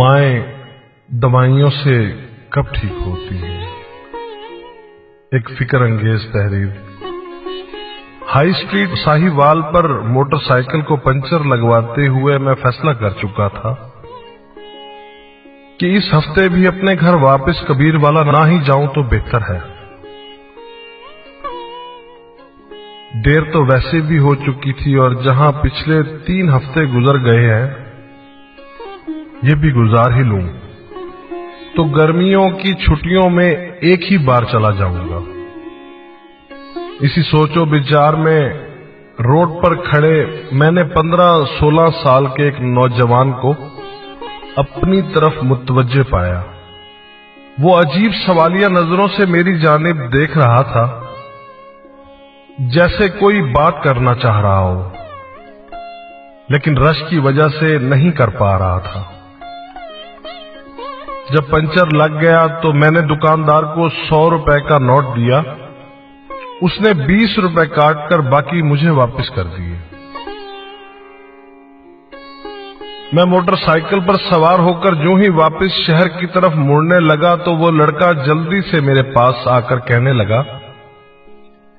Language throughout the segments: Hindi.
माएँ दवाइयों से कब ठीक होती हैं। एक फिक्र अंगेज तहरीर। हाई स्ट्रीट साहिवाल पर मोटरसाइकिल को पंचर लगवाते हुए मैं फैसला कर चुका था कि इस हफ्ते भी अपने घर वापस कबीरवाला ना ही जाऊं तो बेहतर है। देर तो वैसे भी हो चुकी थी और जहां पिछले 3 हफ्ते गुजर गए हैं, ये भी गुजार ही लूं तो गर्मियों की छुट्टियों में एक ही बार चला जाऊंगा। इसी सोचो विचार में रोड पर खड़े मैंने 15-16 साल के एक नौजवान को अपनी तरफ मुतवज्जे पाया। वो अजीब सवालिया नजरों से मेरी जानिब देख रहा था, जैसे कोई बात करना चाह रहा हो, लेकिन रश की वजह से नहीं कर पा रहा था। जब पंचर लग गया तो मैंने दुकानदार को 100 रुपए का नोट दिया। उसने 20 रुपए काट कर बाकी मुझे वापस कर दिए। मैं मोटरसाइकिल पर सवार होकर जो ही वापस शहर की तरफ मुड़ने लगा तो वो लड़का जल्दी से मेरे पास आकर कहने लगा,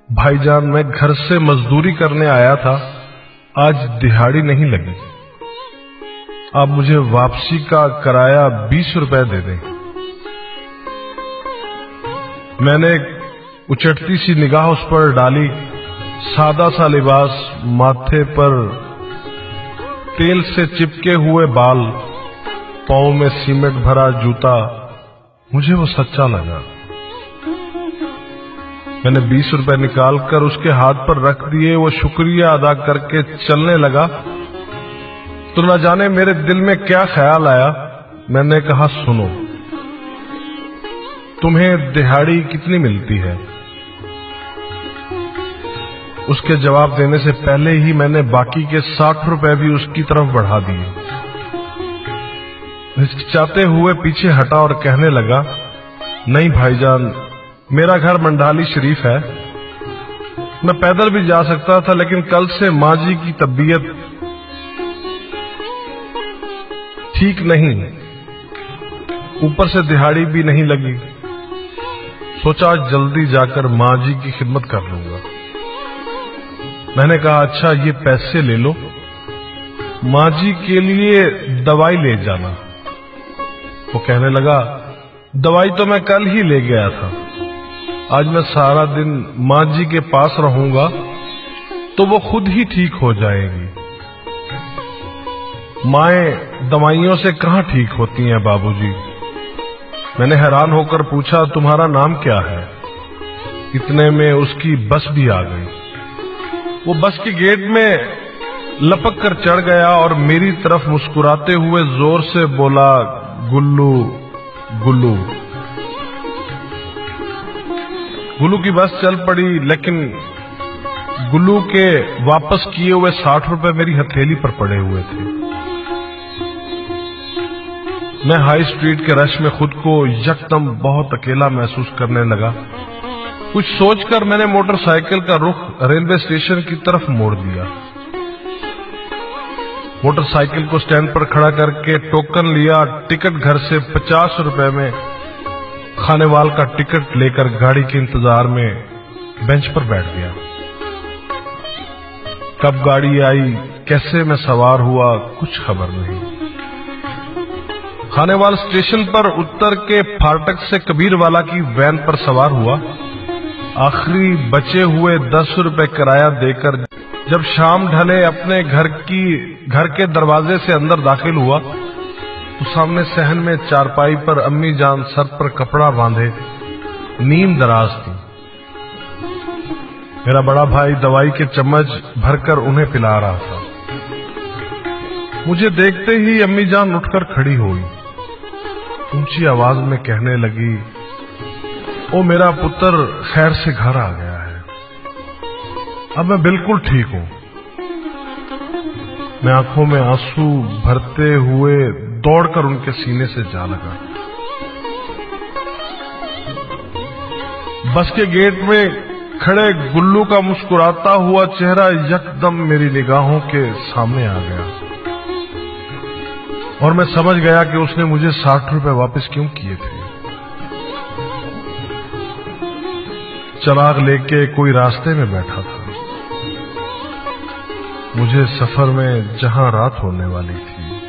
भाईजान, मैं घर से मजदूरी करने आया था, आज दिहाड़ी नहीं लगी, आप मुझे वापसी का किराया 20 रुपए दे दें। मैंने उचटती सी निगाह उस पर डाली। सादा सा लिबास, माथे पर तेल से चिपके हुए बाल, पांव में सीमेंट भरा जूता, मुझे वो सच्चा लगा। मैंने 20 रुपए निकालकर उसके हाथ पर रख दिए। वो शुक्रिया अदा करके चलने लगा तो न जाने मेरे दिल में क्या ख्याल आया। मैंने कहा, सुनो, तुम्हें दिहाड़ी कितनी मिलती है? उसके जवाब देने से पहले ही मैंने बाकी के 60 रुपए भी उसकी तरफ बढ़ा दिए। हिचकिचाते हुए पीछे हटा और कहने लगा, नहीं भाईजान, मेरा घर मंडाली शरीफ है, मैं पैदल भी जा सकता था, लेकिन कल से माँ जी की तबीयत ठीक नहीं, ऊपर से दिहाड़ी भी नहीं लगी। सोचा आज जल्दी जाकर माँ जी की खिदमत कर लूंगा। मैंने कहा, अच्छा ये पैसे ले लो, माँ जी के लिए दवाई ले जाना। वो कहने लगा, दवाई तो मैं कल ही ले गया था, आज मैं सारा दिन माँ जी के पास रहूंगा तो वो खुद ही ठीक हो जाएगी। माएं दवाइयों से कहां ठीक होती हैं बाबूजी? मैंने हैरान होकर पूछा, तुम्हारा नाम क्या है? इतने में उसकी बस भी आ गई। वो बस के गेट में लपक कर चढ़ गया और मेरी तरफ मुस्कुराते हुए जोर से बोला, गुल्लू गुल्लू। गुल्लू की बस चल पड़ी, लेकिन गुल्लू के वापस किए हुए 60 रुपए मेरी हथेली पर पड़े हुए थे। मैं हाई स्ट्रीट के रश में खुद को यकदम बहुत अकेला महसूस करने लगा। कुछ सोचकर मैंने मोटरसाइकिल का रुख रेलवे स्टेशन की तरफ मोड़ दिया। मोटरसाइकिल को स्टैंड पर खड़ा करके टोकन लिया। टिकट घर से 50 रुपए में खानेवाल का टिकट लेकर गाड़ी के इंतजार में बेंच पर बैठ गया। कब गाड़ी आई, कैसे मैं सवार हुआ, कुछ खबर नहीं। खानेवाल स्टेशन पर उतर के फाटक से कबीरवाला की वैन पर सवार हुआ। आखिरी बचे हुए 10 रुपए किराया देकर जब शाम ढले अपने घर के दरवाजे से अंदर दाखिल हुआ तो सामने सहन में चारपाई पर अम्मी जान सर पर कपड़ा बांधे नींद दराज थी। मेरा बड़ा भाई दवाई के चम्मच भरकर उन्हें पिला रहा था। मुझे देखते ही अम्मी जान उठकर खड़ी हुई, ऊंची आवाज में कहने लगी, ओ मेरा पुत्र खैर से घर आ गया है, अब मैं बिल्कुल ठीक हूं। मैं आंखों में आंसू भरते हुए दौड़कर उनके सीने से जा लगा। बस के गेट में खड़े गुल्लू का मुस्कुराता हुआ चेहरा यकदम मेरी निगाहों के सामने आ गया। और मैं समझ गया कि उसने मुझे 60 रुपए वापस क्यों किए थे। चिराग लेके कोई रास्ते में बैठा था। मुझे सफर में जहां रात होने वाली थी